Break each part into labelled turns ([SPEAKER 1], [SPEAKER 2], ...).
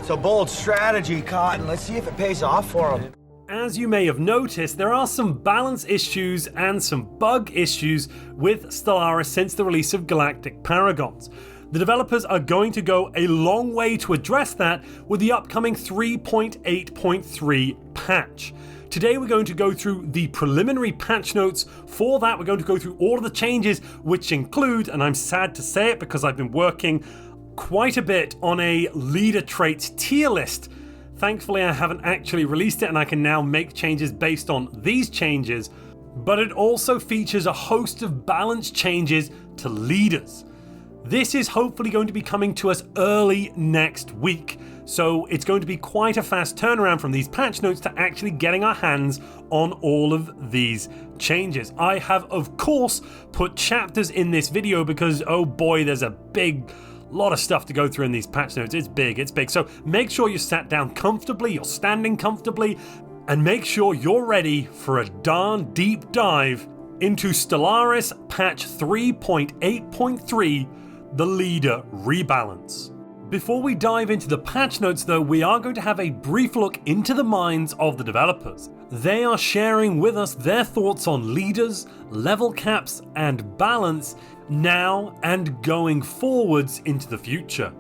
[SPEAKER 1] It's a bold strategy, Cotton. Let's see if it pays off for him.
[SPEAKER 2] As you may have noticed, there are some balance issues and some bug issues with Stellaris since the release of Galactic Paragons. The developers are going to go a long way to address that with the upcoming 3.8.3 patch. Today we're going to go through the preliminary patch notes. For that, we're going to go through all of the changes, which include, and I'm sad to say it because I've been working quite a bit on a leader traits tier list. Thankfully, I haven't actually released it and I can now make changes based on these changes, but it also features a host of balance changes to leaders. This is hopefully going to be coming to us early next week, so it's going to be quite a fast turnaround from these patch notes to actually getting our hands on all of these changes. I have, of course, put chapters in this video because, oh boy, there's a lot of stuff to go through in these patch notes. It's big. So make sure you're sat down comfortably, you're standing comfortably, and make sure you're ready for a darn deep dive into Stellaris patch 3.8.3, the leader rebalance. Before we dive into the patch notes though, we are going to have a brief look into the minds of the developers. They are sharing with us their thoughts on leaders, level caps, and balance now and going forwards into the future.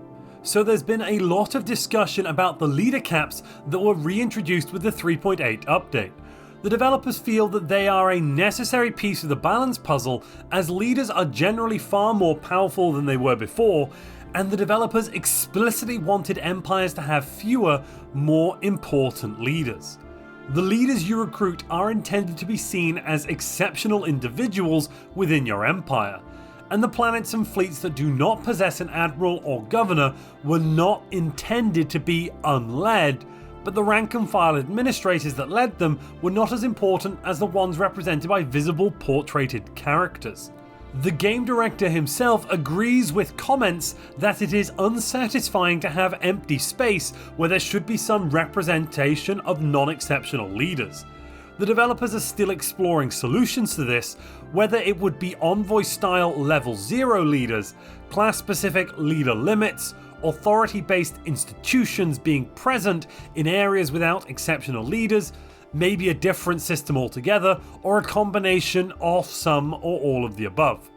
[SPEAKER 2] So there's been a lot of discussion about the leader caps that were reintroduced with the 3.8 update. The developers feel that they are a necessary piece of the balance puzzle, as leaders are generally far more powerful than they were before, and the developers explicitly wanted empires to have fewer, more important leaders. The leaders you recruit are intended to be seen as exceptional individuals within your empire, and the planets and fleets that do not possess an admiral or governor were not intended to be unled, but the rank and file administrators that led them were not as important as the ones represented by visible portraited characters. The game director himself agrees with comments that it is unsatisfying to have empty space where there should be some representation of non-exceptional leaders. The developers are still exploring solutions to this, whether it would be Envoy-style level 0 leaders, class-specific leader limits, authority-based institutions being present in areas without exceptional leaders, maybe a different system altogether, or a combination of some or all of the above.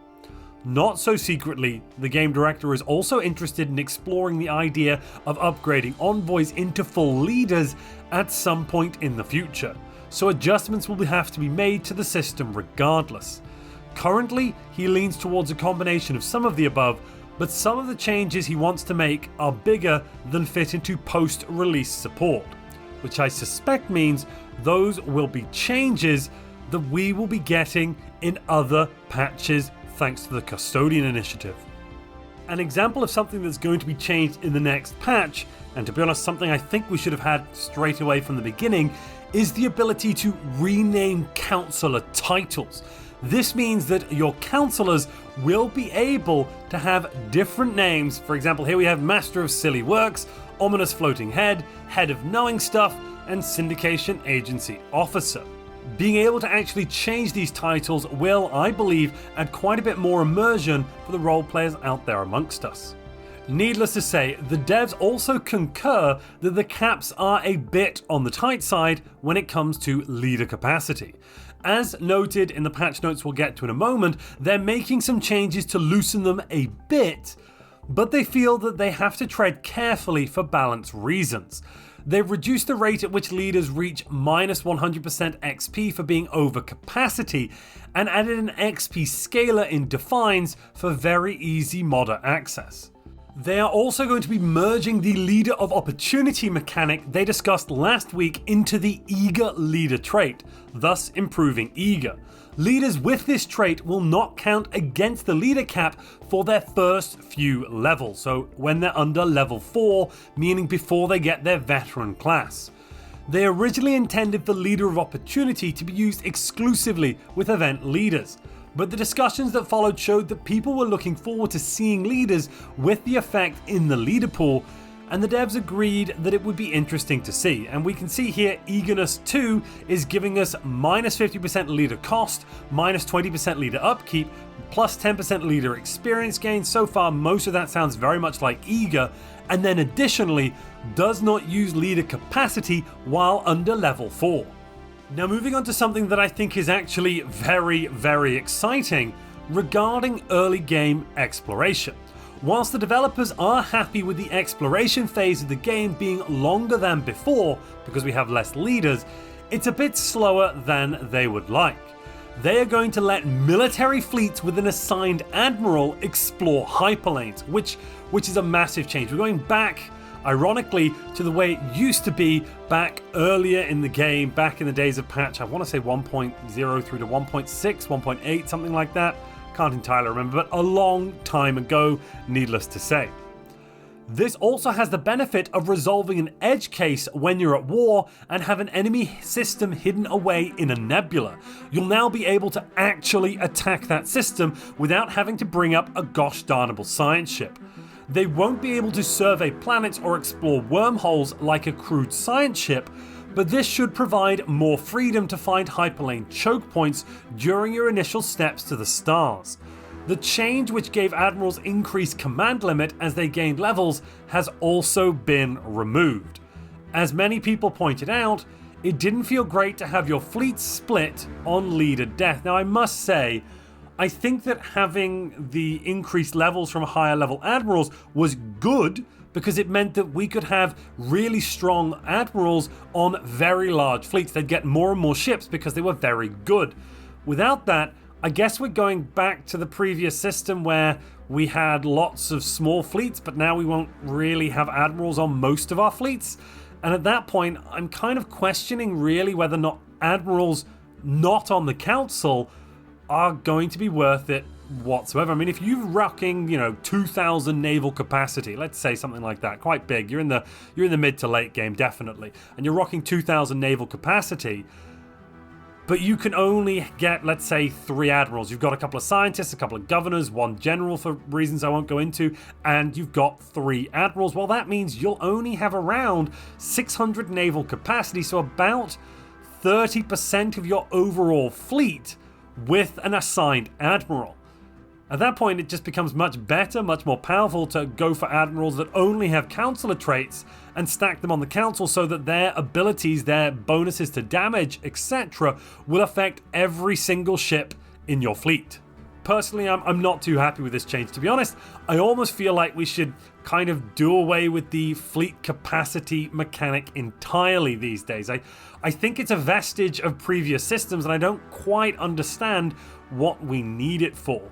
[SPEAKER 2] Not so secretly, the game director is also interested in exploring the idea of upgrading envoys into full leaders at some point in the future, so adjustments will have to be made to the system regardless. Currently, he leans towards a combination of some of the above, but some of the changes he wants to make are bigger than fit into post-release support, which I suspect means those will be changes that we will be getting in other patches thanks to the Custodian initiative. An example of something that's going to be changed in the next patch, and to be honest something I think we should have had straight away from the beginning, is the ability to rename councillor titles. This means that your councillors will be able to have different names. For example, here we have Master of Silly Works, Ominous Floating Head, Head of Knowing Stuff, and Syndication Agency Officer. Being able to actually change these titles will, I believe, add quite a bit more immersion for the role players out there amongst us. Needless to say, the devs also concur that the caps are a bit on the tight side when it comes to leader capacity. As noted in the patch notes we'll get to in a moment, they're making some changes to loosen them a bit, but they feel that they have to tread carefully for balance reasons. They've reduced the rate at which leaders reach -100% XP for being over capacity, and added an XP scaler in Defines for very easy modder access. They are also going to be merging the Leader of Opportunity mechanic they discussed last week into the Eager Leader trait, thus improving Eager. Leaders with this trait will not count against the leader cap for their first few levels, so when they're under level 4, meaning before they get their veteran class. They originally intended the Leader of Opportunity to be used exclusively with event leaders, but the discussions that followed showed that people were looking forward to seeing leaders with the effect in the leader pool, and the devs agreed that it would be interesting to see. And we can see here Eagerness 2 is giving us -50% leader cost, -20% leader upkeep, plus 10% leader experience gain. So far most of that sounds very much like Eager, and then additionally does not use leader capacity while under level 4. Now moving on to something that I think is actually very, very exciting regarding early game exploration. Whilst the developers are happy with the exploration phase of the game being longer than before because we have less leaders, it's a bit slower than they would like. They are going to let military fleets with an assigned admiral explore hyperlanes, which is a massive change. We're going back, ironically, to the way it used to be back earlier in the game, back in the days of patch, I want to say 1.0 through to 1.6, 1.8, something like that. Can't entirely remember, but a long time ago, needless to say. This also has the benefit of resolving an edge case when you're at war and have an enemy system hidden away in a nebula. You'll now be able to actually attack that system without having to bring up a gosh darnable science ship. They won't be able to survey planets or explore wormholes like a crewed science ship, but this should provide more freedom to find hyperlane choke points during your initial steps to the stars. The change which gave admirals increased command limit as they gained levels has also been removed. As many people pointed out, it didn't feel great to have your fleet split on leader death. Now I must say, I think that having the increased levels from higher level admirals was good, because it meant that we could have really strong admirals on very large fleets. They'd get more and more ships because they were very good. Without that, I guess we're going back to the previous system where we had lots of small fleets, but now we won't really have admirals on most of our fleets. And at that point, I'm kind of questioning really whether or not admirals not on the council are going to be worth it whatsoever. I mean, if you're rocking, 2,000 naval capacity, let's say something like that, quite big, you're in the mid to late game definitely, and you're rocking 2,000 naval capacity, but you can only get, let's say, 3 admirals. You've got a couple of scientists, a couple of governors, 1 general for reasons I won't go into, and you've got 3 admirals. Well, that means you'll only have around 600 naval capacity, so about 30% of your overall fleet with an assigned admiral. At that point, it just becomes much better, much more powerful to go for admirals that only have counselor traits and stack them on the council so that their abilities, their bonuses to damage, etc. will affect every single ship in your fleet. Personally, I'm not too happy with this change, to be honest. I almost feel like we should kind of do away with the fleet capacity mechanic entirely these days. I think it's a vestige of previous systems and I don't quite understand what we need it for.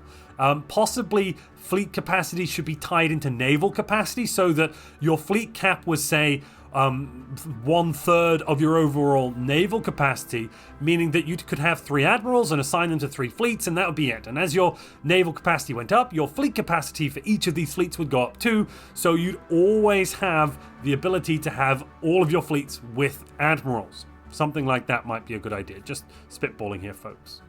[SPEAKER 2] Possibly fleet capacity should be tied into naval capacity so that your fleet cap was, say, 1/3 of your overall naval capacity, meaning that you could have 3 admirals and assign them to 3 fleets, and that would be it. And as your naval capacity went up, your fleet capacity for each of these fleets would go up too, so you'd always have the ability to have all of your fleets with admirals. Something like that might be a good idea. Just spitballing here, folks.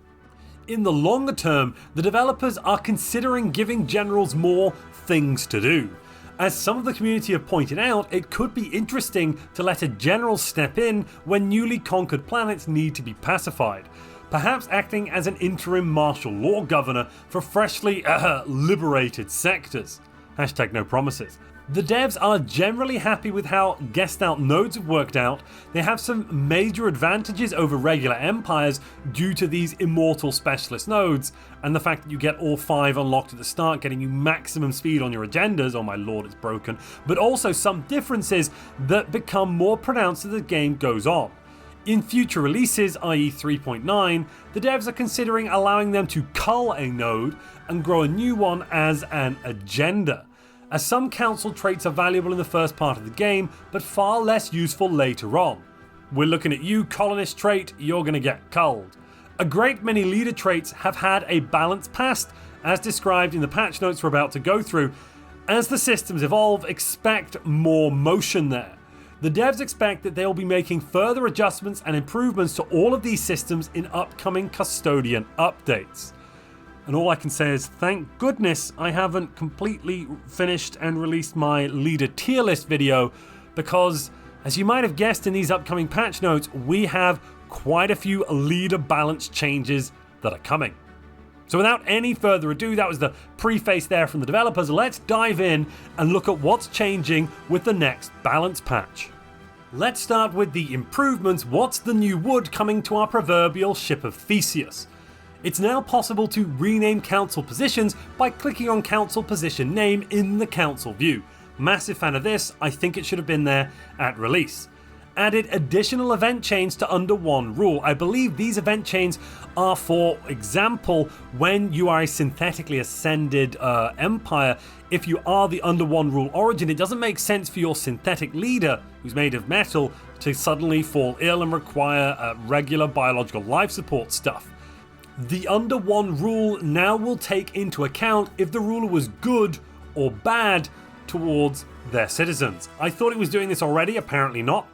[SPEAKER 2] In the longer term, the developers are considering giving generals more things to do. As some of the community have pointed out, it could be interesting to let a general step in when newly conquered planets need to be pacified, perhaps acting as an interim martial law governor for freshly liberated sectors. Hashtag no promises. The devs are generally happy with how Gestalt nodes have worked out. They have some major advantages over regular empires due to these immortal specialist nodes, and the fact that you get all 5 unlocked at the start, getting you maximum speed on your agendas. Oh my lord, it's broken. But also some differences that become more pronounced as the game goes on. In future releases, i.e. 3.9, the devs are considering allowing them to cull a node and grow a new one as an agenda, as some council traits are valuable in the first part of the game, but far less useful later on. We're looking at you, colonist trait, you're going to get culled. A great many leader traits have had a balanced past, as described in the patch notes we're about to go through. As the systems evolve, expect more motion there. The devs expect that they will be making further adjustments and improvements to all of these systems in upcoming Custodian updates. And all I can say is thank goodness I haven't completely finished and released my leader tier list video, because as you might have guessed in these upcoming patch notes, we have quite a few leader balance changes that are coming. So without any further ado, that was the preface there from the developers. Let's dive in and look at what's changing with the next balance patch. Let's start with the improvements. What's the new wood coming to our proverbial ship of Theseus? It's now possible to rename council positions by clicking on council position name in the council view. Massive fan of this. I think it should have been there at release. Added additional event chains to under one rule. I believe these event chains are, for example, when you are a synthetically ascended empire. If you are the under one rule origin, it doesn't make sense for your synthetic leader, who's made of metal, to suddenly fall ill and require regular biological life support stuff. The under one rule now will take into account if the ruler was good or bad towards their citizens. I thought it was doing this already, apparently not.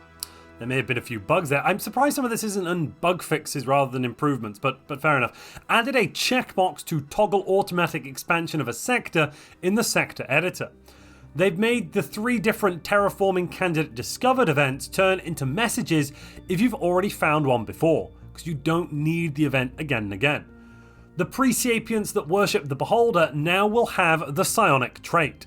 [SPEAKER 2] There may have been a few bugs there. I'm surprised some of this isn't on bug fixes rather than improvements, but fair enough. Added a checkbox to toggle automatic expansion of a sector in the sector editor. They've made the 3 different terraforming candidate discovered events turn into messages if you've already found one before, because you don't need the event again and again. The pre-sapients that worship the Beholder now will have the psionic trait.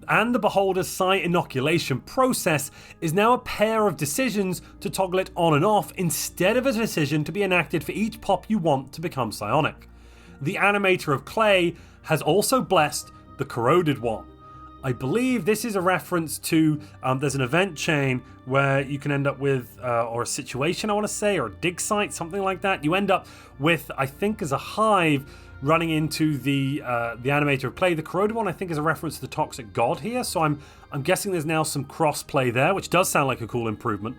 [SPEAKER 2] And the Beholder's psi inoculation process is now a pair of decisions to toggle it on and off instead of a decision to be enacted for each pop you want to become psionic. The animator of clay has also blessed the corroded one. I believe this is a reference to there's an event chain where you can end up with or a situation, I want to say, or a dig site, something like that. You end up with, I think, as a hive running into the animator of clay. The corroded one, I think, is a reference to the toxic god here, so I'm guessing there's now some cross-play there, which does sound like a cool improvement.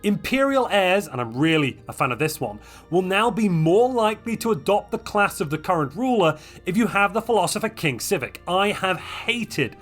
[SPEAKER 2] Imperial heirs, and I'm really a fan of this one, will now be more likely to adopt the class of the current ruler if you have the Philosopher King Civic. I have hated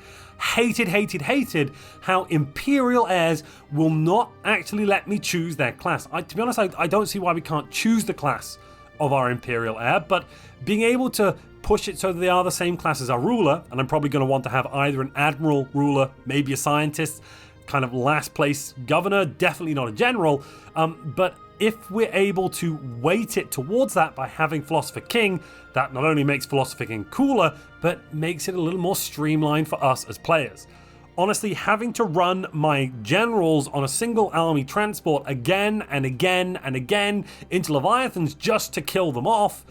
[SPEAKER 2] how Imperial heirs will not actually let me choose their class. To be honest, I don't see why we can't choose the class of our Imperial heir, but being able to push it so that they are the same class as our ruler, and I'm probably going to want to have either an admiral ruler, maybe a scientist, kind of last place governor, definitely not a general, but if we're able to weight it towards that by having Philosopher King, that not only makes Philosopher King cooler, but makes it a little more streamlined for us as players. Honestly, having to run my generals on a single army transport again and again and again into Leviathans just to kill them off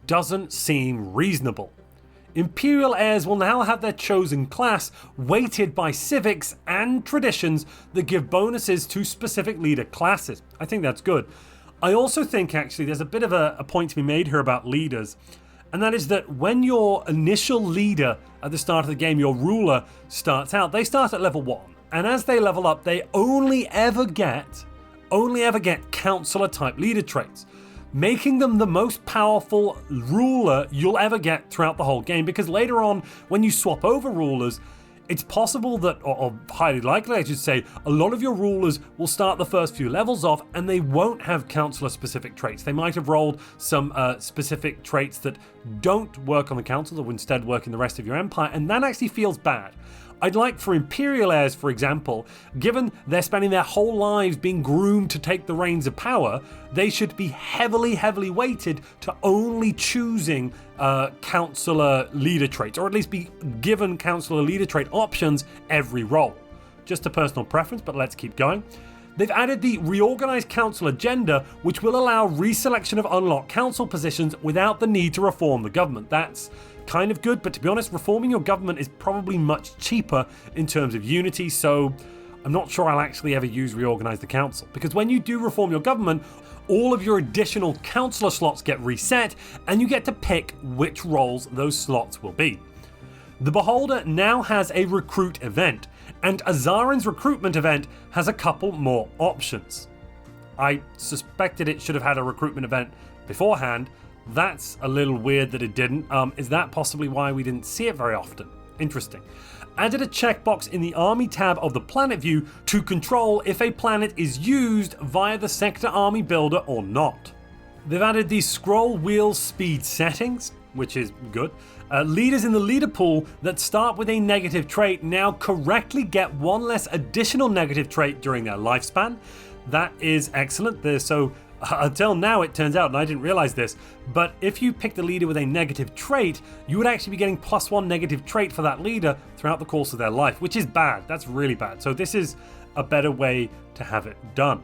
[SPEAKER 2] doesn't seem reasonable. Imperial heirs will now have their chosen class weighted by civics and traditions that give bonuses to specific leader classes. I think that's good. I also think actually there's a bit of a point to be made here about leaders, and that is that when your initial leader at the start of the game, your ruler, starts out, they start at level 1, and as they level up, they only ever get counselor type leader traits, making them the most powerful ruler you'll ever get throughout the whole game, because later on when you swap over rulers, it's possible that, or highly likely I should say, a lot of your rulers will start the first few levels off and they won't have counselor specific traits. They might have rolled some specific traits that don't work on the council, that would instead work in the rest of your empire, and that actually feels bad. I'd like for Imperial heirs, for example, given they're spending their whole lives being groomed to take the reins of power, they should be heavily weighted to only choosing counselor leader traits, or at least be given counselor leader trait options every roll. Just a personal preference, but let's keep going. They've added the Reorganized Council agenda, which will allow reselection of unlocked council positions without the need to reform the government. That's kind of good, but to be honest, reforming your government is probably much cheaper in terms of unity, so I'm not sure I'll actually ever use Reorganize the Council, because when you do reform your government, all of your additional councillor slots get reset, and you get to pick which roles those slots will be. The Beholder now has a recruit event, and Azarin's recruitment event has a couple more options. I suspected it should have had a recruitment event beforehand. That's a little weird that it didn't. Is that possibly why we didn't see it very often? Interesting. Added a checkbox in the Army tab of the planet view to control if a planet is used via the Sector Army Builder or not. They've added the scroll wheel speed settings, which is good. Leaders in the leader pool that start with a negative trait now correctly get one less additional negative trait during their lifespan. That is excellent. So Until now it turns out, and I didn't realize this, but if you picked a leader with a negative trait, you would actually be getting +1 negative trait for that leader throughout the course of their life, which is bad. That's really bad. So this is a better way to have it done.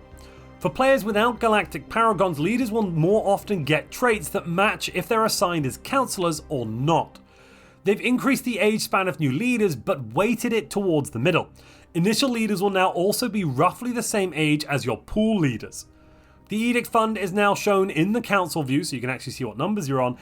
[SPEAKER 2] For players without Galactic Paragons, leaders will more often get traits that match if they're assigned as counselors or not. They've increased the age span of new leaders, but weighted it towards the middle. Initial leaders will now also be roughly the same age as your pool leaders. The Edict Fund is now shown in the council view, so you can actually see what numbers you're on.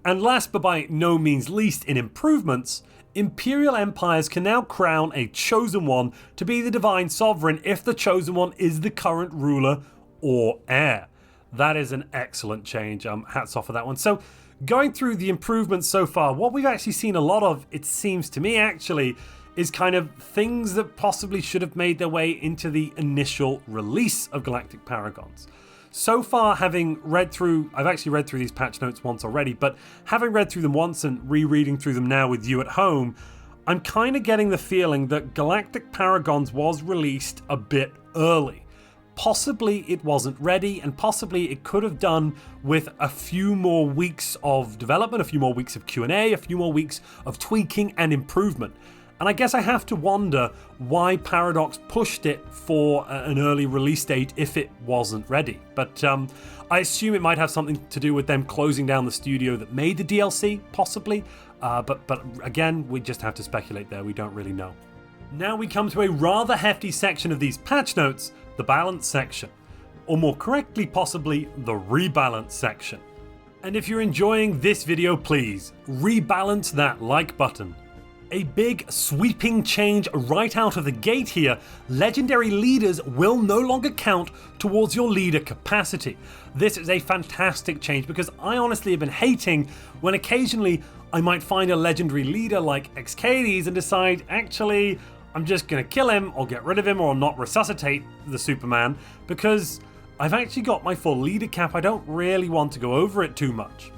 [SPEAKER 2] And last but by no means least in improvements, Imperial Empires can now crown a Chosen One to be the Divine Sovereign if the Chosen One is the current ruler or heir. That is an excellent change. Hats off for that one. So going through the improvements so far, what we've actually seen a lot of, it seems to me actually, is kind of things that possibly should have made their way into the initial release of Galactic Paragons. So far, having read through, I've actually read through these patch notes once already, but having read through them once and rereading through them now with you at home, I'm kind of getting the feeling that Galactic Paragons was released a bit early. Possibly it wasn't ready, and possibly it could have done with a few more weeks of development, a few more weeks of Q&A, a few more weeks of tweaking and improvement. And I guess I have to wonder why Paradox pushed it for an early release date if it wasn't ready. But I assume it might have something to do with them closing down the studio that made the DLC, possibly. But again, we just have to speculate there. We don't really know. Now we come to a rather hefty section of these patch notes, the balance section. Or more correctly, possibly, the rebalance section. And if you're enjoying this video, please rebalance that like button. A big sweeping change right out of the gate here. Legendary leaders will no longer count towards your leader capacity. This is a fantastic change because I honestly have been hating when occasionally I might find a legendary leader like Excades and decide, actually, I'm just going to kill him or get rid of him or not resuscitate the Superman because I've actually got my full leader cap. I don't really want to go over it too much.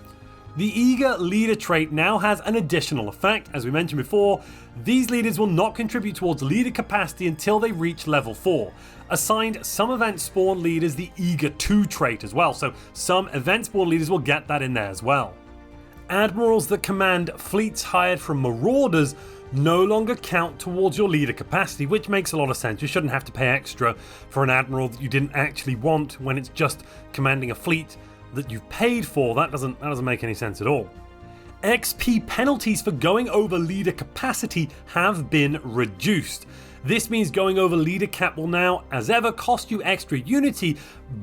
[SPEAKER 2] The Eager Leader trait now has an additional effect. As we mentioned before, these leaders will not contribute towards leader capacity until they reach level 4. Assigned some event spawn leaders the Eager 2 trait as well, so some event spawn leaders will get that in there as well. Admirals that command fleets hired from Marauders no longer count towards your leader capacity, which makes a lot of sense. You shouldn't have to pay extra for an admiral that you didn't actually want when it's just commanding a fleet that you've paid for. That doesn't make any sense at all. XP penalties for going over leader capacity have been reduced. This means going over leader cap will now, as ever, cost you extra unity,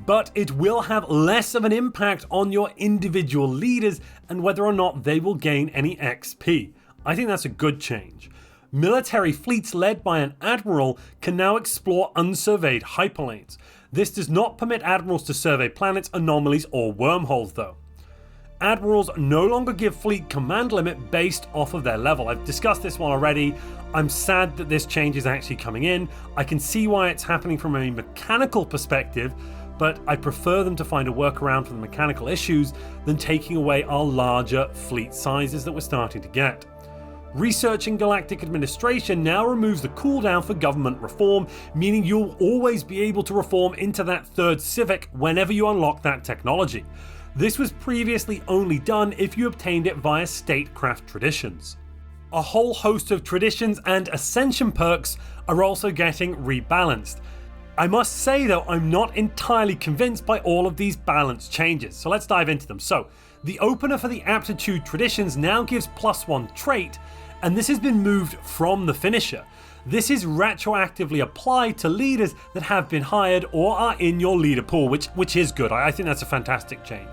[SPEAKER 2] but it will have less of an impact on your individual leaders and whether or not they will gain any XP. I think that's a good change. Military fleets led by an admiral can now explore unsurveyed hyperlanes. This does not permit admirals to survey planets, anomalies, or wormholes though. Admirals no longer give fleet command limit based off of their level. I've discussed this one already. I'm sad that this change is actually coming in. I can see why it's happening from a mechanical perspective, but I prefer them to find a workaround for the mechanical issues than taking away our larger fleet sizes that we're starting to get. Researching Galactic Administration now removes the cooldown for government reform, meaning you'll always be able to reform into that third civic whenever you unlock that technology. This was previously only done if you obtained it via statecraft traditions. A whole host of traditions and ascension perks are also getting rebalanced. I must say though, I'm not entirely convinced by all of these balance changes, so let's dive into them. So, the opener for the aptitude traditions now gives +1 trait, and this has been moved from the finisher. This is retroactively applied to leaders that have been hired or are in your leader pool, which is good. I think that's a fantastic change.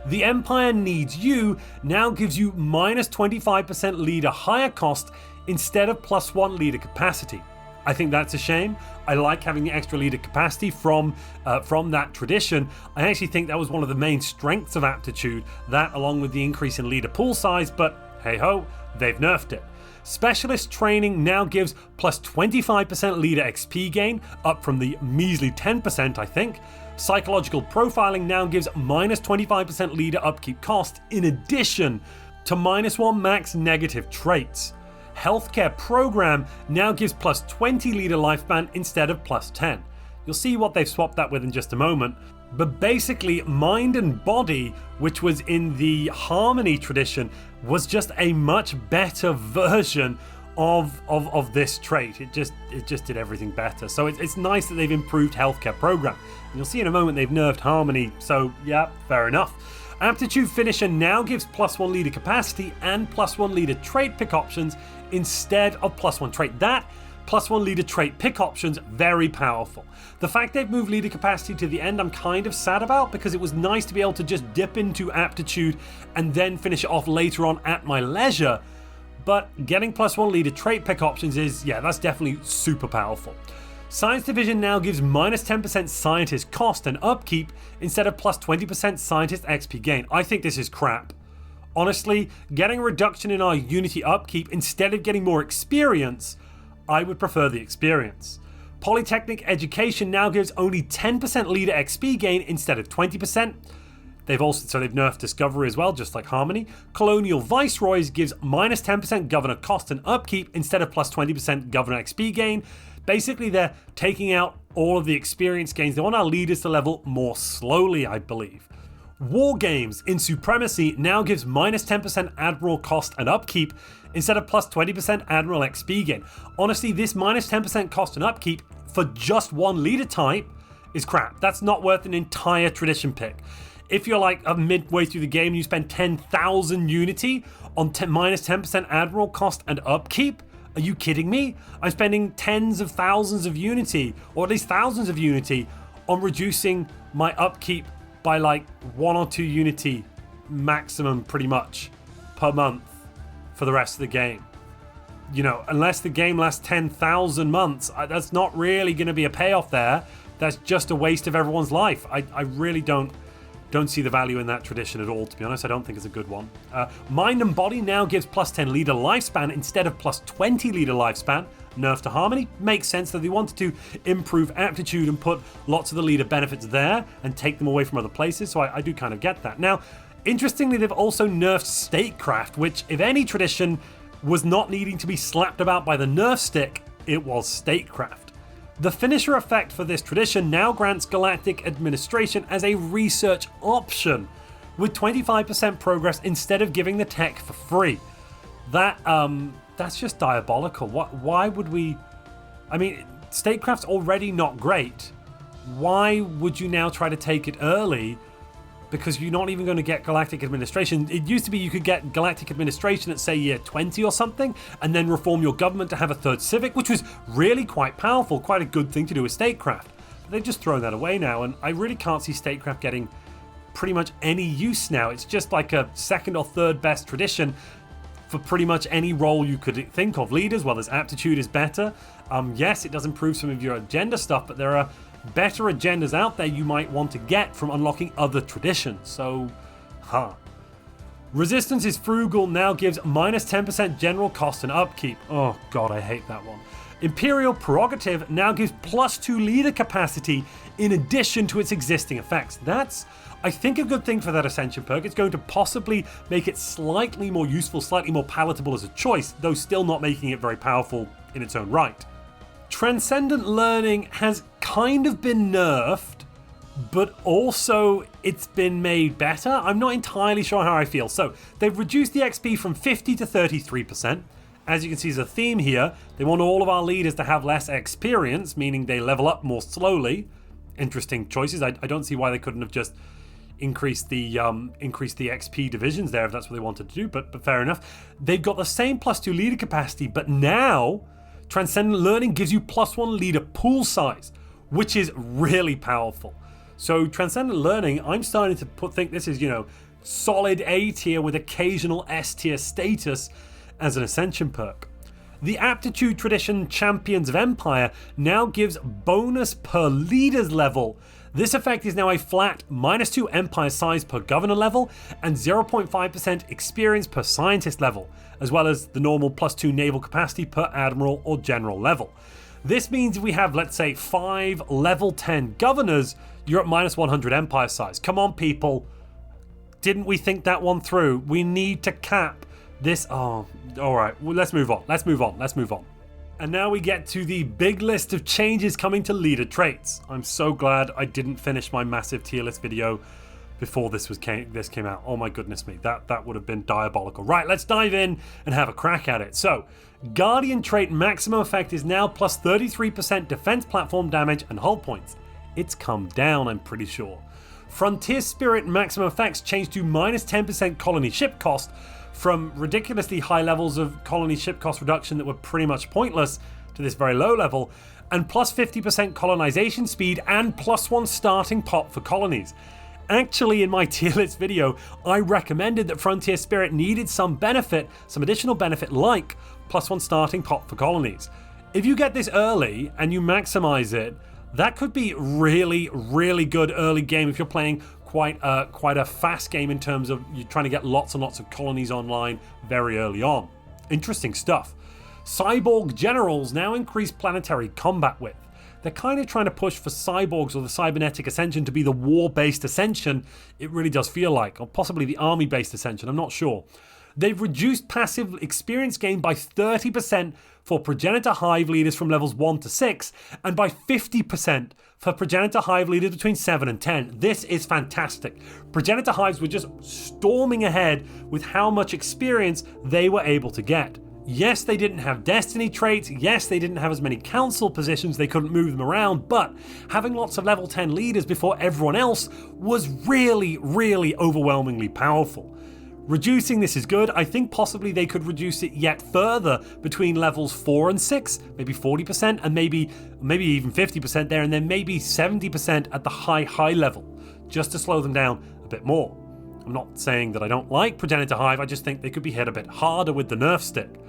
[SPEAKER 2] The Empire Needs You now gives you -25% leader hire cost instead of +1 leader capacity. I think that's a shame. I like having the extra leader capacity from that tradition. I actually think that was one of the main strengths of aptitude, that along with the increase in leader pool size, but hey ho, they've nerfed it. Specialist training now gives +25% leader XP gain, up from the measly 10% I think. Psychological profiling now gives -25% leader upkeep cost in addition to -1 max negative traits. Healthcare program now gives +20 leader lifespan instead of +10. You'll see what they've swapped that with in just a moment. But basically, mind and body, which was in the Harmony tradition, was just a much better version of this trait. It just did everything better. So it's nice that they've improved healthcare program. And you'll see in a moment they've nerfed Harmony, so yeah, fair enough. Aptitude Finisher now gives +1 leader capacity and +1 leader trait pick options instead of +1 trait. That +1 leader trait pick options, very powerful. The fact they've moved leader capacity to the end, I'm kind of sad about, because it was nice to be able to just dip into aptitude and then finish it off later on at my leisure. But getting +1 leader trait pick options is, yeah, that's definitely super powerful. Science Division now gives -10% scientist cost and upkeep instead of +20% scientist XP gain. I think this is crap. Honestly, getting a reduction in our Unity upkeep instead of getting more experience, I would prefer the experience. Polytechnic Education now gives only 10% leader XP gain instead of 20%. They've nerfed Discovery as well, just like Harmony. Colonial Viceroys gives -10% governor cost and upkeep instead of +20% governor XP gain. Basically, they're taking out all of the experience gains. They want our leaders to level more slowly, I believe. War Games in Supremacy now gives -10% Admiral cost and upkeep instead of +20% Admiral XP gain. Honestly, this -10% cost and upkeep for just one leader type is crap. That's not worth an entire tradition pick. If you're like midway through the game and you spend 10,000 Unity on -10% Admiral cost and upkeep, are you kidding me? I'm spending tens of thousands of Unity, or at least thousands of Unity, on reducing my upkeep by like 1 or 2 Unity maximum pretty much per month for the rest of the game. You know, unless the game lasts 10,000 months, that's not really going to be a payoff there. That's just a waste of everyone's life. I really don't see the value in that tradition at all, to be honest. I don't think it's a good one. Mind and Body now gives +10 leader lifespan instead of +20 leader lifespan. Nerf to Harmony. Makes sense that they wanted to improve aptitude and put lots of the leader benefits there and take them away from other places, so I do kind of get that. Now, interestingly, they've also nerfed Statecraft, which, if any tradition was not needing to be slapped about by the nerf stick, it was Statecraft. The finisher effect for this tradition now grants Galactic Administration as a research option, with 25% progress instead of giving the tech for free. That's just diabolical. Why would we... I mean, Statecraft's already not great. Why would you now try to take it early? Because you're not even going to get Galactic Administration. It used to be you could get Galactic Administration at, say, year 20 or something, and then reform your government to have a third civic, which was really quite powerful, quite a good thing to do with Statecraft. But they've just thrown that away now, and I really can't see Statecraft getting pretty much any use now. It's just like a second or third best tradition for pretty much any role you could think of. Leaders, well, there's aptitude is better. Yes, it does improve some of your agenda stuff, but there are better agendas out there you might want to get from unlocking other traditions. So, Resistance is Frugal now gives -10% general cost and upkeep. Oh god, I hate that one. Imperial Prerogative now gives +2 leader capacity in addition to its existing effects. That's, I think, a good thing for that Ascension perk. It's going to possibly make it slightly more useful, slightly more palatable as a choice, though still not making it very powerful in its own right. Transcendent Learning has kind of been nerfed, but also it's been made better. I'm not entirely sure how I feel. So they've reduced the XP from 50 to 33%. As you can see, there's a theme here. They want all of our leaders to have less experience, meaning they level up more slowly. Interesting choices. I don't see why they couldn't have just increased the XP divisions there if that's what they wanted to do, but fair enough. They've got the same +2 leader capacity, but now Transcendent Learning gives you +1 leader pool size, which is really powerful. So Transcendent Learning, I'm starting to think this is, solid A tier with occasional S tier status as an Ascension perk. The Aptitude Tradition Champions of Empire now gives bonus per leaders level. This effect is now a flat -2 empire size per governor level and 0.5% experience per scientist level, as well as the normal +2 naval capacity per admiral or general level. This means if we have, let's say, 5 level 10 governors, you're at -100 empire size. Come on, people. Didn't we think that one through? We need to cap this. Oh, all right. Well, let's move on. And now we get to the big list of changes coming to leader traits. I'm so glad I didn't finish my massive tier list video before this came out. Oh my goodness me, that would have been diabolical. Right, let's dive in and have a crack at it. So, Guardian trait maximum effect is now plus 33% defense platform damage and hull points. It's come down, I'm pretty sure. Frontier Spirit maximum effects changed to minus 10% colony ship cost from ridiculously high levels of colony ship cost reduction that were pretty much pointless to this very low level, and plus 50% colonization speed and plus 1 starting pot for colonies. Actually, in my tier list video, I recommended that Frontier Spirit needed some benefit, some additional benefit like plus 1 starting pot for colonies. If you get this early and you maximize it, that could be really, really good early game if you're playing quite a fast game in terms of you're trying to get lots and lots of colonies online very early on. Interesting stuff. Cyborg generals now increase planetary combat width. They're kind of trying to push for cyborgs or the cybernetic ascension to be the war-based ascension, it really does feel like, or possibly the army-based ascension, I'm not sure. They've reduced passive experience gain by 30% for progenitor hive leaders from levels 1 to 6, and by 50% for progenitor hive leaders between 7 and 10. This is fantastic. Progenitor hives were just storming ahead with how much experience they were able to get. Yes, they didn't have destiny traits, yes, they didn't have as many council positions, they couldn't move them around, but having lots of level 10 leaders before everyone else was really, really overwhelmingly powerful. Reducing this is good. I think possibly they could reduce it yet further between levels 4 and 6, maybe 40% and maybe even 50% there, and then maybe 70% at the high level, just to slow them down a bit more. I'm not saying that I don't like Progenitor Hive, I just think they could be hit a bit harder with the nerf stick.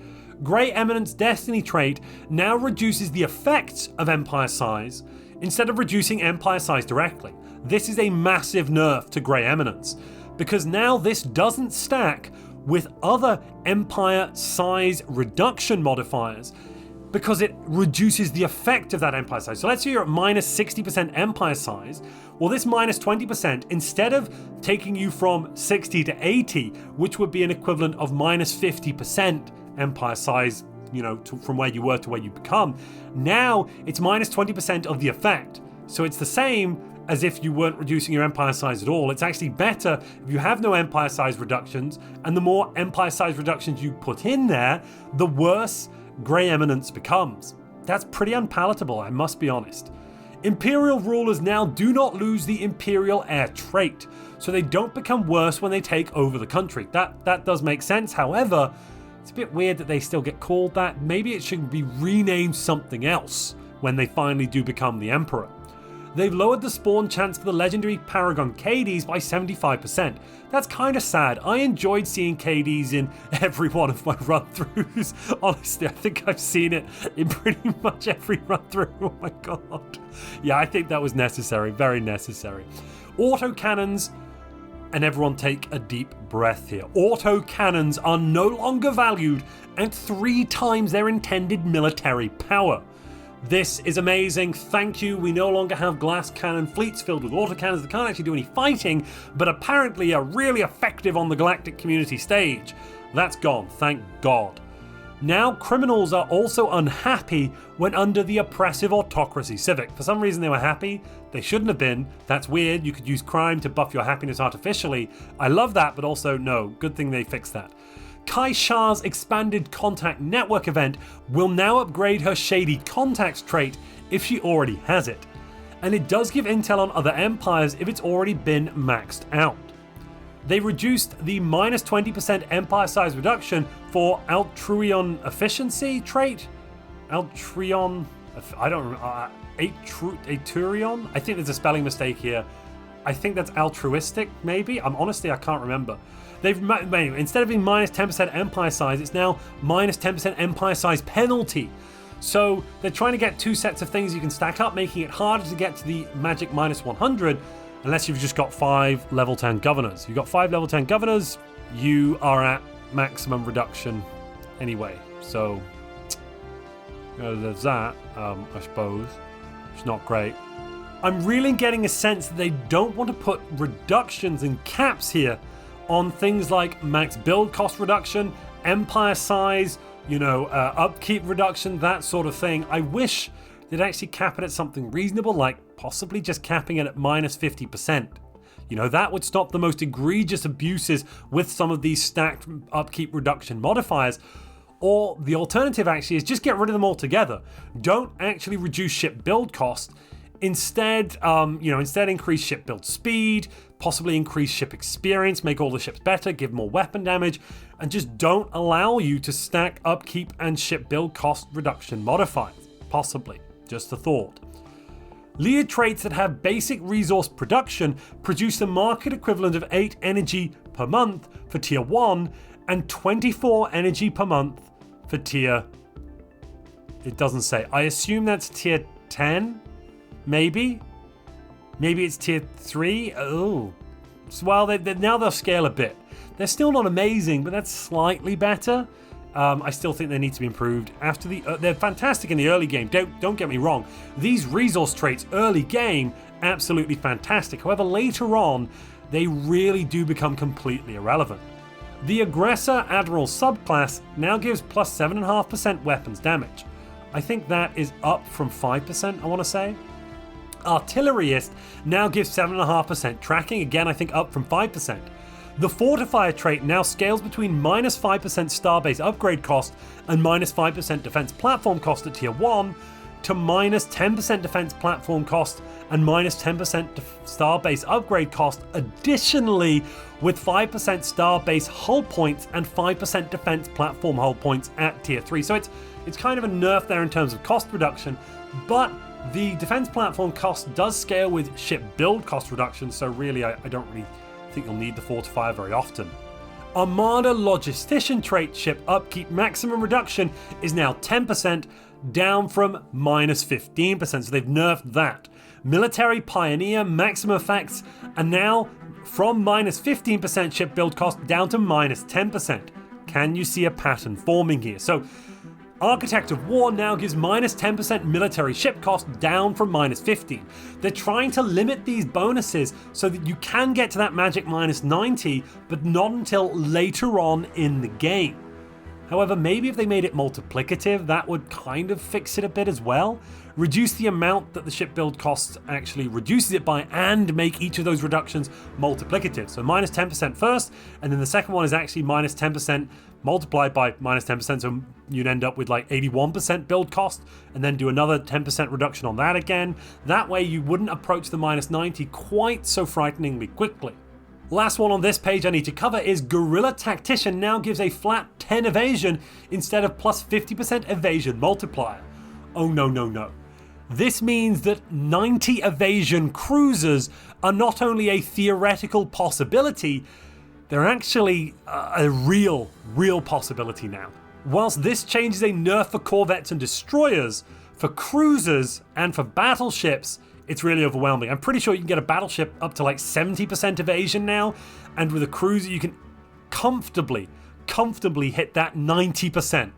[SPEAKER 2] Grey Eminence Destiny trait now reduces the effects of Empire Size instead of reducing Empire Size directly. This is a massive nerf to Grey Eminence, because now this doesn't stack with other Empire Size reduction modifiers, because it reduces the effect of that Empire Size. So let's say you're at minus 60% Empire Size. Well, this minus 20%, instead of taking you from 60 to 80, which would be an equivalent of minus 50% Empire Size, from where you were to where you become, now it's minus 20% of the effect. So it's the same as if you weren't reducing your Empire Size at all. It's actually better if you have no Empire Size reductions, and the more Empire Size reductions you put in there, the worse Grey Eminence becomes. That's pretty unpalatable, I must be honest. Imperial rulers now do not lose the Imperial Heir trait, so they don't become worse when they take over the country. That does make sense. However, it's a bit weird that they still get called that. Maybe it should be renamed something else when they finally do become the Emperor. They've lowered the spawn chance for the legendary Paragon KDs by 75%. That's kind of sad. I enjoyed seeing KDs in every one of my run-throughs. Honestly, I think I've seen it in pretty much every run-through. Oh my god. Yeah, I think that was necessary. Very necessary. Autocannons, and everyone take a deep breath here. Autocannons are no longer valued at 3 times their intended military power. This is amazing, thank you. We no longer have glass cannon fleets filled with autocannons that can't actually do any fighting, but apparently are really effective on the galactic community stage. That's gone, thank God. Now criminals are also unhappy when under the oppressive autocracy civic. For some reason they were happy, they shouldn't have been. That's weird, you could use crime to buff your happiness artificially. I love that, but also no, good thing they fixed that. Kai Shah's expanded contact network event will now upgrade her shady contacts trait if she already has it. And it does give intel on other empires if it's already been maxed out. They reduced the minus 20% empire size reduction for Altruion efficiency trait. Altruion, I don't remember, Aturion? I think there's a spelling mistake here. I think that's altruistic, maybe? Honestly, I can't remember. Instead of being minus 10% empire size, it's now minus 10% empire size penalty. So they're trying to get 2 sets of things you can stack up, making it harder to get to the magic minus 100 unless you've just got 5 level 10 governors. You've got 5 level 10 governors, you are at maximum reduction anyway. So there's that, I suppose. It's not great. I'm really getting a sense that they don't want to put reductions and caps here on things like max build cost reduction, empire size, upkeep reduction, that sort of thing. I wish they'd actually cap it at something reasonable, like possibly just capping it at minus 50%. That would stop the most egregious abuses with some of these stacked upkeep reduction modifiers. Or the alternative actually is just get rid of them altogether. Don't actually reduce ship build cost. Instead, increase ship build speed, possibly increase ship experience, make all the ships better, give more weapon damage, and just don't allow you to stack upkeep and ship build cost reduction modifiers. Possibly. Just a thought. Leader traits that have basic resource production produce the market equivalent of 8 energy per month for tier 1 and 24 energy per month for tier... It doesn't say. I assume that's tier 10? Maybe? Maybe it's tier 3? Oh. Well, now they'll scale a bit. They're still not amazing, but that's slightly better. I still think they need to be improved. They're fantastic in the early game. Don't get me wrong. These resource traits early game, absolutely fantastic. However, later on, they really do become completely irrelevant. The Aggressor Admiral subclass now gives plus 7.5% weapons damage. I think that is up from 5%, I want to say. Artillerist now gives 7.5% tracking, again I think up from 5%. The Fortifier trait now scales between minus 5% starbase upgrade cost and minus 5% defense platform cost at tier 1 to minus 10% defense platform cost and minus 10% starbase upgrade cost, additionally with 5% starbase hull points and 5% defense platform hull points at tier 3. So it's kind of a nerf there in terms of cost reduction, but the defense platform cost does scale with ship build cost reduction, so really I don't really think you'll need the Fortifier very often. Armada Logistician trait ship upkeep maximum reduction is now 10%, down from minus 15%, so they've nerfed that. Military Pioneer maximum effects are now from minus 15% ship build cost down to minus 10%. Can you see a pattern forming here? So Architect of War now gives minus 10% military ship cost, down from minus 15. They're trying to limit these bonuses so that you can get to that magic minus 90, but not until later on in the game. However, maybe if they made it multiplicative, that would kind of fix it a bit as well. Reduce the amount that the ship build cost actually reduces it by and make each of those reductions multiplicative. So minus 10% first, and then the second one is actually minus 10% multiplied by minus 10%, so you'd end up with like 81% build cost, and then do another 10% reduction on that again. That way you wouldn't approach the minus 90 quite so frighteningly quickly. Last one on this page I need to cover is Guerrilla Tactician now gives a flat 10 evasion instead of plus 50% evasion multiplier. Oh no. This means that 90 evasion cruisers are not only a theoretical possibility, they're actually a real possibility now. Whilst this change is a nerf for corvettes and destroyers, for cruisers and for battleships, it's really overwhelming. I'm pretty sure you can get a battleship up to like 70% evasion now, and with a cruiser you can comfortably hit that 90%.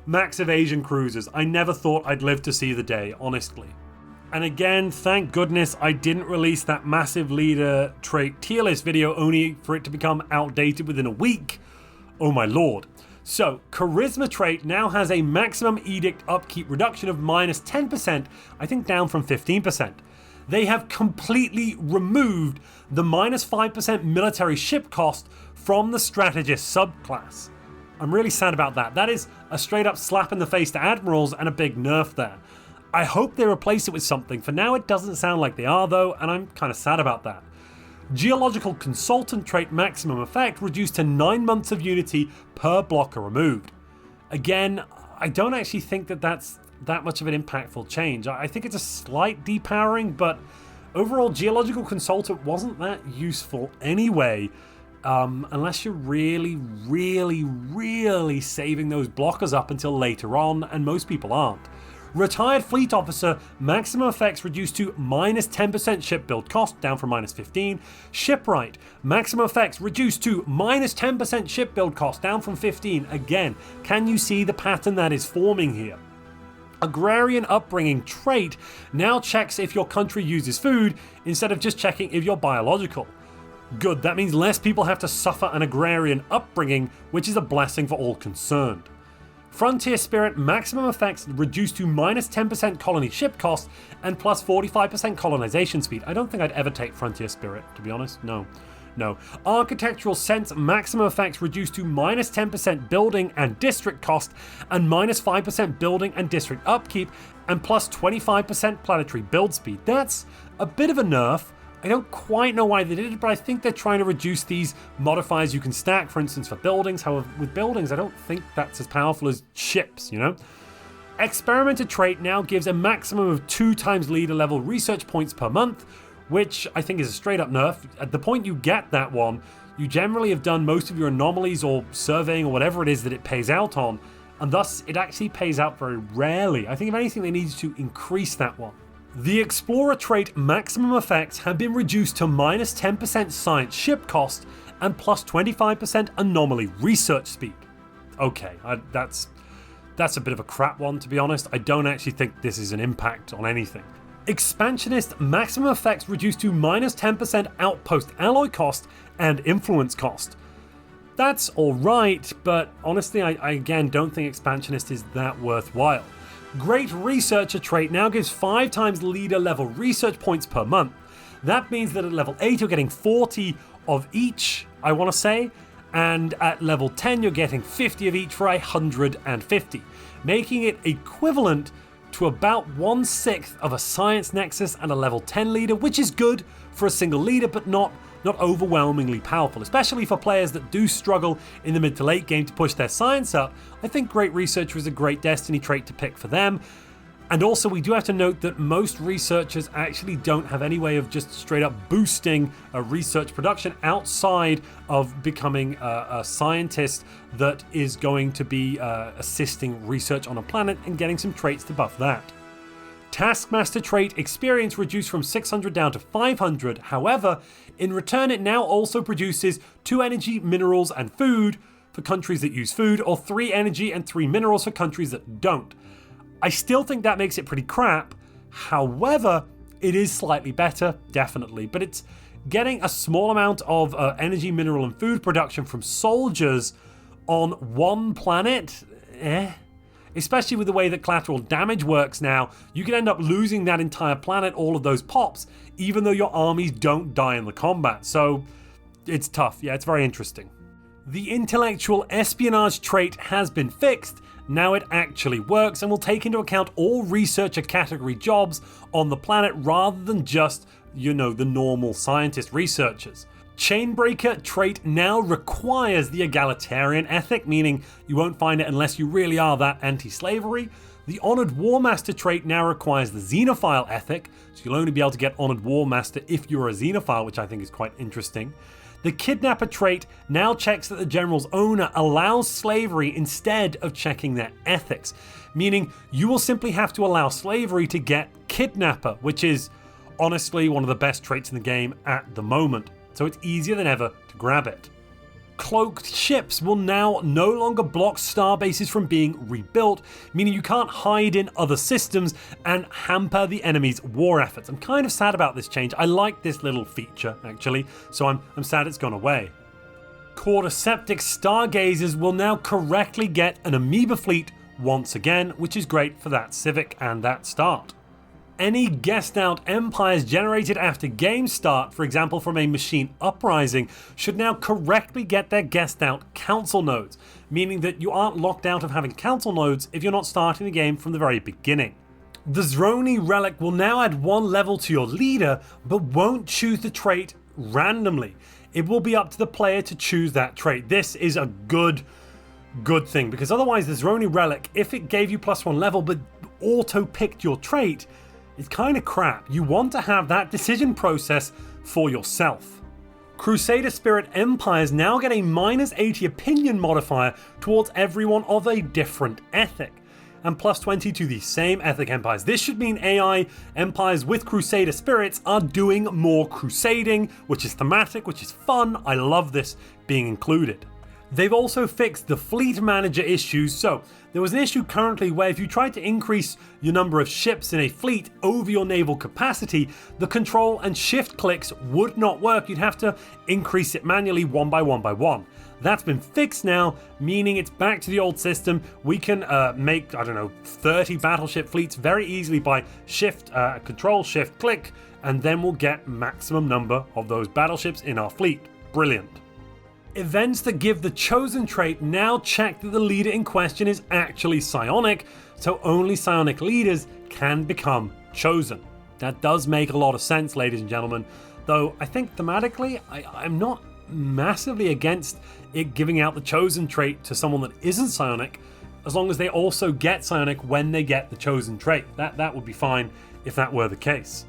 [SPEAKER 2] Max evasion cruisers. I never thought I'd live to see the day, honestly. And again, thank goodness I didn't release that massive leader trait tier list video only for it to become outdated within a week. Oh my lord. So, Charisma trait now has a maximum edict upkeep reduction of minus 10%, I think down from 15%. They have completely removed the minus 5% military ship cost from the strategist subclass. I'm really sad about that. That is a straight up slap in the face to admirals and a big nerf there. I hope they replace it with something. For now it doesn't sound like they are though, and I'm kind of sad about that. Geological Consultant trait maximum effect reduced to 9 months of unity per blocker removed. Again, I don't actually think that that's that much of an impactful change. I think it's a slight depowering, but overall Geological Consultant wasn't that useful anyway, unless you're really saving those blockers up until later on, and most people aren't. Retired Fleet Officer, maximum effects reduced to minus 10% ship build cost, down from minus 15. Shipwright, maximum effects reduced to minus 10% ship build cost, down from 15. Again, can you see the pattern that is forming here? Agrarian Upbringing trait now checks if your country uses food instead of just checking if you're biological. Good, that means less people have to suffer an agrarian upbringing, which is a blessing for all concerned. Frontier Spirit maximum effects reduced to minus 10% colony ship cost and plus 45% colonization speed. I don't think I'd ever take Frontier Spirit, to be honest. No. Architectural Sense maximum effects reduced to minus 10% building and district cost and minus 5% building and district upkeep and plus 25% planetary build speed. That's a bit of a nerf. I don't quite know why they did it, but I think they're trying to reduce these modifiers you can stack, for instance, for buildings. However, with buildings, I don't think that's as powerful as ships, you know? Experimenter trait now gives a maximum of 2 times leader level research points per month, which I think is a straight up nerf. At the point you get that one, you generally have done most of your anomalies or surveying or whatever it is that it pays out on, and thus it actually pays out very rarely. I think if anything, they need to increase that one. The Explorer trait maximum effects have been reduced to minus 10% science ship cost and plus 25% anomaly research speed. Okay, that's a bit of a crap one, to be honest. I don't actually think this is an impact on anything. Expansionist maximum effects reduced to minus 10% outpost alloy cost and influence cost. That's alright, but honestly I again don't think Expansionist is that worthwhile. Great Researcher trait now gives 5 times leader level research points per month. That means that at level 8 you're getting 40 of each, I want to say, and at level 10 you're getting 50 of each for 150, making it equivalent to about 1/6 of a Science Nexus and a level 10 leader, which is good for a single leader, but not overwhelmingly powerful, especially for players that do struggle in the mid to late game to push their science up. I think Great Researcher is a great Destiny trait to pick for them. And also we do have to note that most researchers actually don't have any way of just straight up boosting a research production outside of becoming a scientist that is going to be assisting research on a planet and getting some traits to buff that. Taskmaster trait experience reduced from 600 down to 500. However, in return it now also produces 2 energy, minerals and food for countries that use food, or 3 energy and 3 minerals for countries that don't. I still think that makes it pretty crap. However, it is slightly better, definitely, but it's getting a small amount of energy, mineral and food production from soldiers on one planet. Especially with the way that collateral damage works now, you can end up losing that entire planet, all of those pops, even though your armies don't die in the combat. So it's tough. Yeah, it's very interesting. The intellectual espionage trait has been fixed. Now it actually works and will take into account all researcher category jobs on the planet rather than just, the normal scientist researchers. Chainbreaker trait now requires the egalitarian ethic, meaning you won't find it unless you really are that anti-slavery. The Honored War Master trait now requires the Xenophile ethic, so you'll only be able to get Honored War Master if you're a Xenophile, which I think is quite interesting. The Kidnapper trait now checks that the general's owner allows slavery instead of checking their ethics, meaning you will simply have to allow slavery to get Kidnapper, which is honestly one of the best traits in the game at the moment, so it's easier than ever to grab it. Cloaked ships will now no longer block starbases from being rebuilt, meaning you can't hide in other systems and hamper the enemy's war efforts. I'm kind of sad about this change. I like this little feature, actually, so I'm sad it's gone away. Cordyceptic stargazers will now correctly get an amoeba fleet once again, which is great for that civic and that start. Any guessed out empires generated after game start, for example from a machine uprising, should now correctly get their guessed out council nodes, meaning that you aren't locked out of having council nodes if you're not starting the game from the very beginning. The Zroni relic will now add 1 level to your leader, but won't choose the trait randomly. It will be up to the player to choose that trait. This is a good thing, because otherwise the Zroni relic, if it gave you +1 level but auto-picked your trait, it's kind of crap. You want to have that decision process for yourself. Crusader Spirit Empires now get a -80 opinion modifier towards everyone of a different ethic, and +20 to the same ethic empires. This should mean AI empires with Crusader Spirits are doing more crusading, which is thematic, which is fun. I love this being included. They've also fixed the fleet manager issues. So there was an issue currently where if you tried to increase your number of ships in a fleet over your naval capacity, the control and shift clicks would not work. You'd have to increase it manually one by one by one. That's been fixed now, meaning it's back to the old system. We can make, 30 battleship fleets very easily by control, shift, click, and then we'll get maximum number of those battleships in our fleet. Brilliant. Events that give the chosen trait now check that the leader in question is actually psionic, so only psionic leaders can become chosen. That does make a lot of sense, ladies and gentlemen, though I think thematically I'm not massively against it giving out the chosen trait to someone that isn't psionic, as long as they also get psionic when they get the chosen trait. That would be fine if that were the case.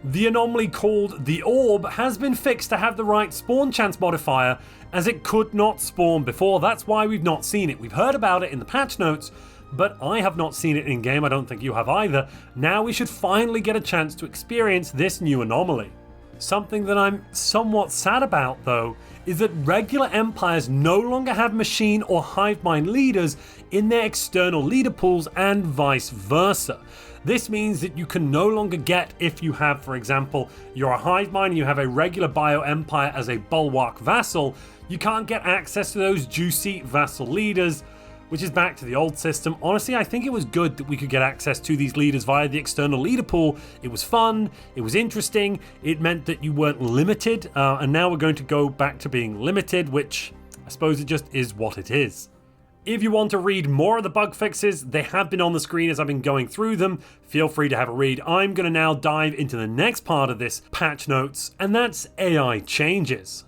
[SPEAKER 2] The anomaly called the Orb has been fixed to have the right spawn chance modifier, as it could not spawn before. That's why we've not seen it. We've heard about it in the patch notes, but I have not seen it in game. I don't think you have either. Now we should finally get a chance to experience this new anomaly. Something that I'm somewhat sad about, though, is that regular empires no longer have machine or hive mind leaders in their external leader pools and vice versa. This means that you can no longer get, if you have, for example, you're a hive mind and you have a regular bio empire as a bulwark vassal, you can't get access to those juicy vassal leaders, which is back to the old system. Honestly, I think it was good that we could get access to these leaders via the external leader pool. It was fun, it was interesting, it meant that you weren't limited, and now we're going to go back to being limited, which I suppose it just is what it is. If you want to read more of the bug fixes, they have been on the screen as I've been going through them. Feel free to have a read. I'm going to now dive into the next part of this patch notes, and that's AI changes.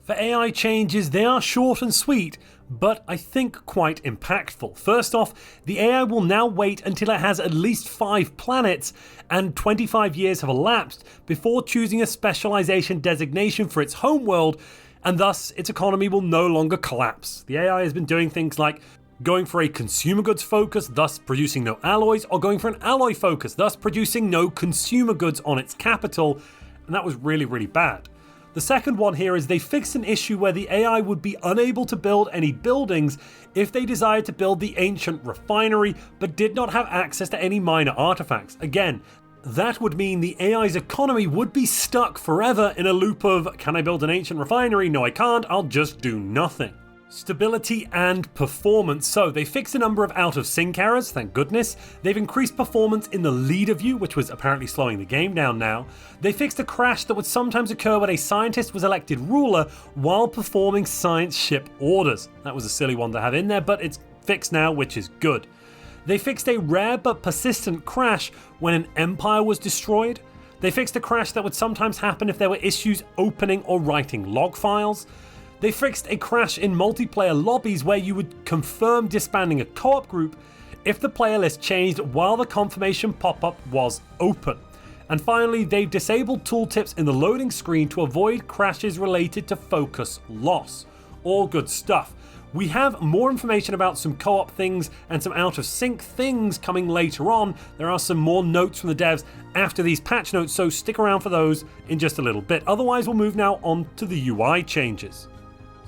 [SPEAKER 2] For AI changes, they are short and sweet, but I think quite impactful. First off, the AI will now wait until it has at least 5 planets and 25 years have elapsed before choosing a specialization designation for its homeworld, and thus its economy will no longer collapse. The AI has been doing things like going for a consumer goods focus, thus producing no alloys, or going for an alloy focus, thus producing no consumer goods on its capital, and that was really, really bad. The second one here is they fixed an issue where the AI would be unable to build any buildings if they desired to build the ancient refinery but did not have access to any minor artifacts. Again, that would mean the AI's economy would be stuck forever in a loop of, can I build an ancient refinery? No, I can't. I'll just do nothing. Stability and performance. So they fixed a number of out of sync errors, thank goodness. They've increased performance in the leader view, which was apparently slowing the game down now. They fixed a crash that would sometimes occur when a scientist was elected ruler while performing science ship orders. That was a silly one to have in there, but it's fixed now, which is good. They fixed a rare but persistent crash when an empire was destroyed. They fixed a crash that would sometimes happen if there were issues opening or writing log files. They fixed a crash in multiplayer lobbies where you would confirm disbanding a co-op group if the player list changed while the confirmation pop-up was open. And finally, they've disabled tooltips in the loading screen to avoid crashes related to focus loss. All good stuff. We have more information about some co-op things and some out-of-sync things coming later on. There are some more notes from the devs after these patch notes, so stick around for those in just a little bit. Otherwise, we'll move now on to the UI changes.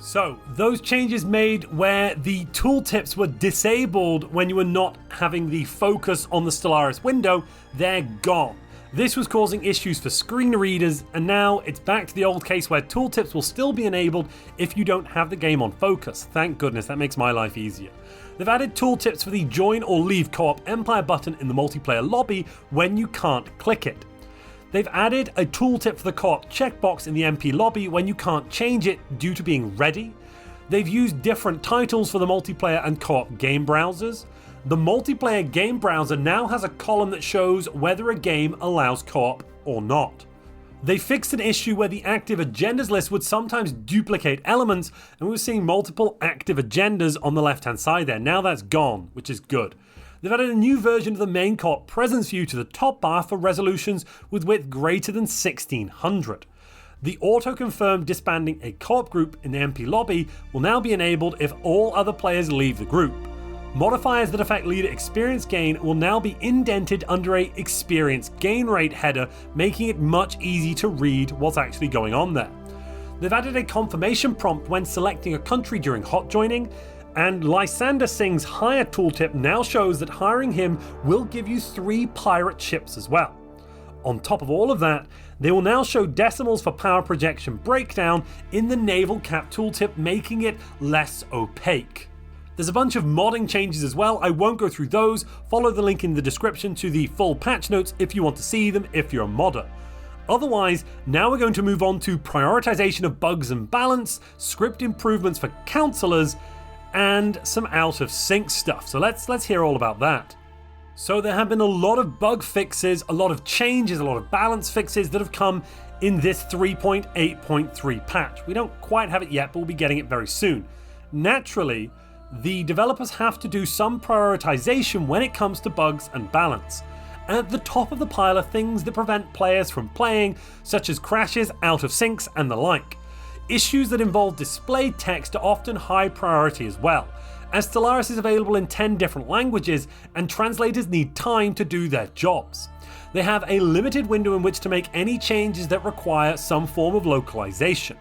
[SPEAKER 2] So, those changes made where the tooltips were disabled when you were not having the focus on the Stellaris window, they're gone. This was causing issues for screen readers, and now it's back to the old case where tooltips will still be enabled if you don't have the game on focus. Thank goodness, that makes my life easier. They've added tooltips for the join or leave co-op empire button in the multiplayer lobby when you can't click it. They've added a tooltip for the co-op checkbox in the MP lobby when you can't change it due to being ready. They've used different titles for the multiplayer and co-op game browsers. The multiplayer game browser now has a column that shows whether a game allows co-op or not. They fixed an issue where the active agendas list would sometimes duplicate elements, and we were seeing multiple active agendas on the left hand side there. Now that's gone, which is good. They've added a new version of the main co-op presence view to the top bar for resolutions with width greater than 1600. The auto-confirm disbanding a co-op group in the MP lobby will now be enabled if all other players leave the group. Modifiers that affect leader experience gain will now be indented under a experience gain rate header, making it much easier to read what's actually going on there. They've added a confirmation prompt when selecting a country during hot joining, and Lysander Singh's hire tooltip now shows that hiring him will give you 3 pirate ships as well. On top of all of that, they will now show decimals for power projection breakdown in the naval cap tooltip, making it less opaque. There's a bunch of modding changes as well. I won't go through those. Follow the link in the description to the full patch notes if you want to see them if you're a modder. Otherwise, now we're going to move on to prioritization of bugs and balance, script improvements for counselors, and some out of sync stuff. So let's hear all about that. So there have been a lot of bug fixes, a lot of changes, a lot of balance fixes that have come in this 3.8.3 patch. We don't quite have it yet, but we'll be getting it very soon. Naturally, the developers have to do some prioritization when it comes to bugs and balance. At the top of the pile are things that prevent players from playing, such as crashes, out of syncs, and the like. Issues that involve display text are often high priority as well, as Stellaris is available in 10 different languages and translators need time to do their jobs. They have a limited window in which to make any changes that require some form of localization.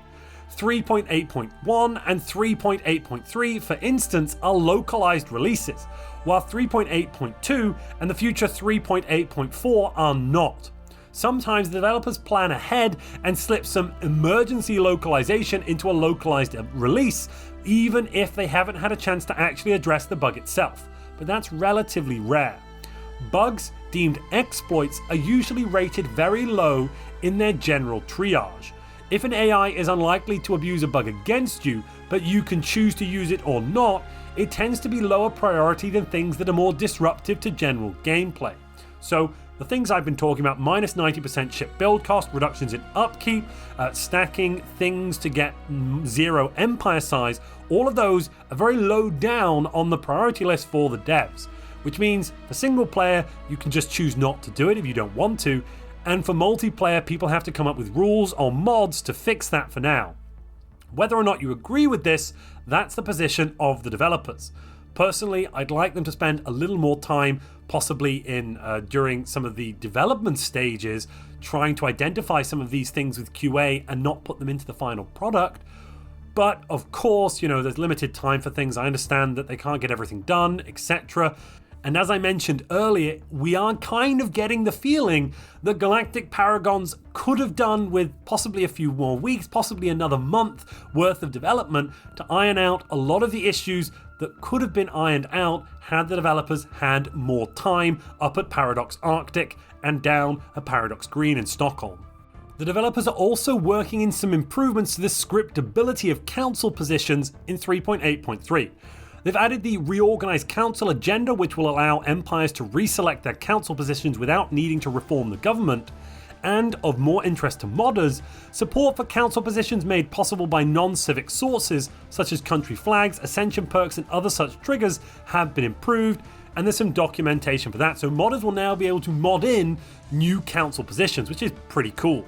[SPEAKER 2] 3.8.1 and 3.8.3, for instance, are localized releases, while 3.8.2 and the future 3.8.4 are not. Sometimes the developers plan ahead and slip some emergency localization into a localized release, even if they haven't had a chance to actually address the bug itself, but that's relatively rare. Bugs deemed exploits are usually rated very low in their general triage. If an AI is unlikely to abuse a bug against you, but you can choose to use it or not, it tends to be lower priority than things that are more disruptive to general gameplay. So the things I've been talking about, minus 90% ship build cost, reductions in upkeep, stacking things to get 0 empire size, all of those are very low down on the priority list for the devs, which means for single player, you can just choose not to do it if you don't want to, and for multiplayer, people have to come up with rules or mods to fix that for now. Whether or not you agree with this, that's the position of the developers. Personally, I'd like them to spend a little more time, possibly during some of the development stages, trying to identify some of these things with QA and not put them into the final product. But of course, there's limited time for things. I understand that they can't get everything done, etc. And as I mentioned earlier, we are kind of getting the feeling that Galactic Paragons could have done with possibly a few more weeks, possibly another month worth of development to iron out a lot of the issues that could have been ironed out had the developers had more time up at Paradox Arctic and down at Paradox Green in Stockholm. The developers are also working in some improvements to the scriptability of council positions in 3.8.3. They've added the Reorganized Council agenda, which will allow empires to reselect their council positions without needing to reform the government. And of more interest to modders, support for council positions made possible by non-civic sources, such as country flags, ascension perks, and other such triggers, have been improved, and there's some documentation for that. So modders will now be able to mod in new council positions, which is pretty cool.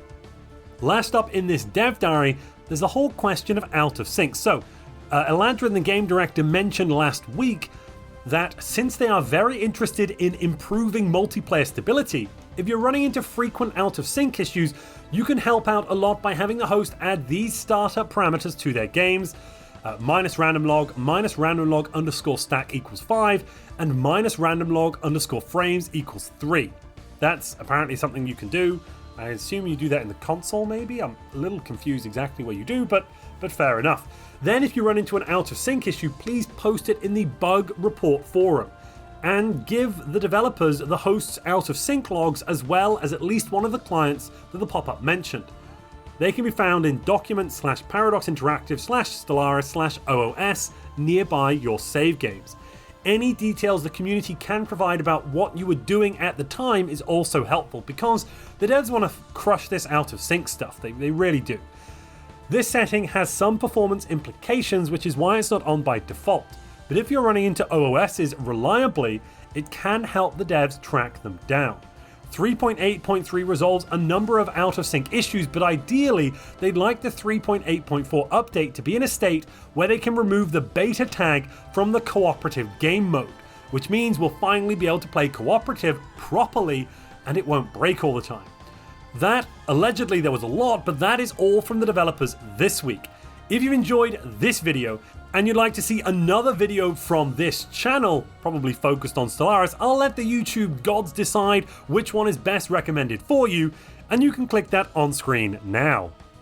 [SPEAKER 2] Last up in this dev diary, there's the whole question of out of sync. So, Eladrin, the game director, mentioned last week that since they are very interested in improving multiplayer stability, if you're running into frequent out of sync issues, you can help out a lot by having the host add these startup parameters to their games. Minus random log underscore stack equals 5, and minus random log underscore frames equals 3. That's apparently something you can do. I assume you do that in the console maybe? I'm a little confused exactly what you do, but fair enough. Then if you run into an out of sync issue, please post it in the bug report forum and give the developers the host's out of sync logs as well as at least one of the clients that the pop-up mentioned. They can be found in documents/paradox-interactive/Stellaris/OOS nearby your save games. Any details the community can provide about what you were doing at the time is also helpful because the devs want to crush this out of sync stuff, they really do. This setting has some performance implications, which is why it's not on by default, but if you're running into OOSs reliably, it can help the devs track them down. 3.8.3 resolves a number of out-of-sync issues, but ideally, they'd like the 3.8.4 update to be in a state where they can remove the beta tag from the cooperative game mode, which means we'll finally be able to play cooperative properly and it won't break all the time. That, allegedly there was a lot, but that is all from the developers this week. If you enjoyed this video and you'd like to see another video from this channel, probably focused on Stellaris, I'll let the YouTube gods decide which one is best recommended for you, and you can click that on screen now.